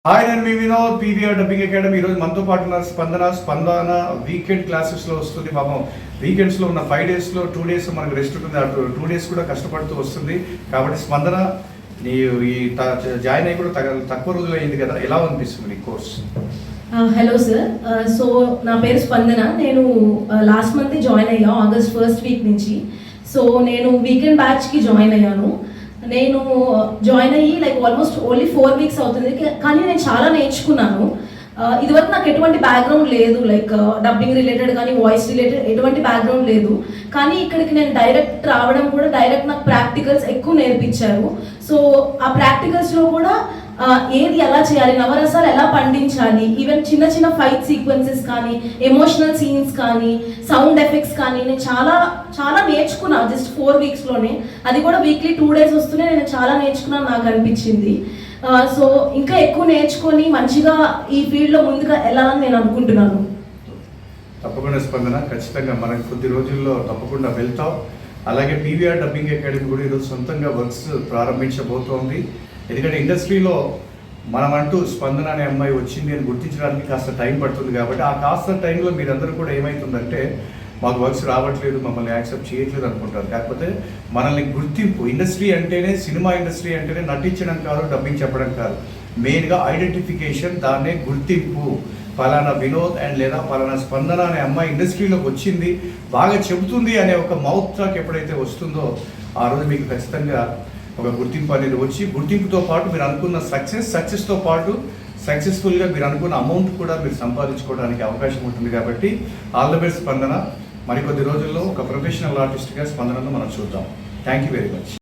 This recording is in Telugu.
హాయ్, నేను మీ వినోద్, పీవీఆర్ డబ్బింగ్ అకాడమీ. ఈరోజు మనతో పాటు ఉన్న స్పందన వీకెండ్ క్లాసెస్లో వస్తుంది. పాపం వీకెండ్స్లో ఉన్న 5 డేస్లో 2 డేస్ మనకు రెస్ట్ ఉంటుంది. అటు 2 డేస్ కూడా కష్టపడుతూ వస్తుంది. కాబట్టి స్పందన, నీ ఈ జాయిన్ అయ్యి కూడా తక్కువ రోజులు అయింది కదా, ఎలా అనిపిస్తుంది నీ కోర్స్? హలో సార్, సో నా పేరు స్పందన. నేను లాస్ట్ మంత్ జాయిన్ అయ్యా, ఆగస్ట్ 1st వీక్ నుంచి. సో నేను వీకెండ్ బ్యాచ్కి జాయిన్ అయ్యాను. నేను జాయిన్ అయ్యి ఆల్మోస్ట్ ఓన్లీ 4 వీక్స్ అవుతుంది, కానీ నేను చాలా నేర్చుకున్నాను. ఇదివరకు నాకు ఎటువంటి బ్యాక్గ్రౌండ్ లేదు, డబ్బింగ్ రిలేటెడ్ కానీ వాయిస్ రిలేటెడ్ ఎటువంటి బ్యాక్గ్రౌండ్ లేదు. కానీ ఇక్కడికి నేను డైరెక్ట్ రావడం కూడా డైరెక్ట్ నాకు ప్రాక్టికల్స్ ఎక్కువ నేర్పించారు. సో ఆ ప్రాక్టికల్స్లో కూడా ఏది ఎలా చేయాలి, నవరసాలు ఎలా పండించాలి, ఈవెన్ చిన్న చిన్న ఫైట్ సీక్వెన్సెస్ కానీ, ఎమోషనల్ సీన్స్ కానీ, సౌండ్ ఎఫెక్ట్స్ కానీ నేను చాలా చాలా నేర్చుకున్నాను జస్ట్ 4 వీక్స్లోనే. అది కూడా వీక్లీ 2 డేస్ వస్తూనే నేను చాలా నేర్చుకున్నాను నాకు అనిపించింది. సో ఇంకా ఎక్కువ నేర్చుకొని మంచిగా ఈ ఫీల్డ్లో ముందుగా వెళ్ళాలని నేను అనుకుంటున్నాను. తప్పకుండా స్పందన, ఖచ్చితంగా మనం కొద్ది రోజుల్లో తప్పకుండా వెళ్తాం. అలాగే పీవీఆర్ డబ్బింగ్ అకాడమీ కూడా ఈరోజు సొంతంగా వర్క్స్ ప్రారంభించబోతోంది. ఎందుకంటే ఇండస్ట్రీలో మనమంటూ స్పందన అనే అమ్మాయి వచ్చింది అని గుర్తించడానికి కాస్త టైం పడుతుంది. కాబట్టి ఆ కాస్త టైంలో మీరందరూ కూడా ఏమవుతుందంటే, మాకు వర్క్స్ రావట్లేదు, మమ్మల్ని యాక్సెప్ట్ చేయట్లేదు అనుకుంటారు. కాకపోతే మనల్ని గుర్తింపు, ఇండస్ట్రీ అంటేనే, సినిమా ఇండస్ట్రీ అంటేనే నటించడం కాదు, డబ్బింగ్ చెప్పడం కాదు, మెయిన్గా ఐడెంటిఫికేషన్, దాన్నే గుర్తింపు. పలానా వినోద్ అండ్ లేదా పలానా స్పందన అనే అమ్మాయి ఇండస్ట్రీలోకి వచ్చింది, బాగా చెబుతుంది అనే ఒక మౌత్ టాక్ ఎప్పుడైతే వస్తుందో ఆ రోజు మీకు ఖచ్చితంగా ఒక గుర్తింపు అనేది వచ్చి, గుర్తింపుతో పాటు మీరు అనుకున్న సక్సెస్తో పాటు సక్సెస్ఫుల్గా మీరు అనుకున్న అమౌంట్ కూడా మీరు సంపాదించుకోవడానికి అవకాశం ఉంటుంది. కాబట్టి ఆల్ ద బెస్ట్ స్పందన. మరికొద్ది రోజుల్లో ఒక ప్రొఫెషనల్ ఆర్టిస్ట్గా స్పందనను మనం చూద్దాం. Thank you very much.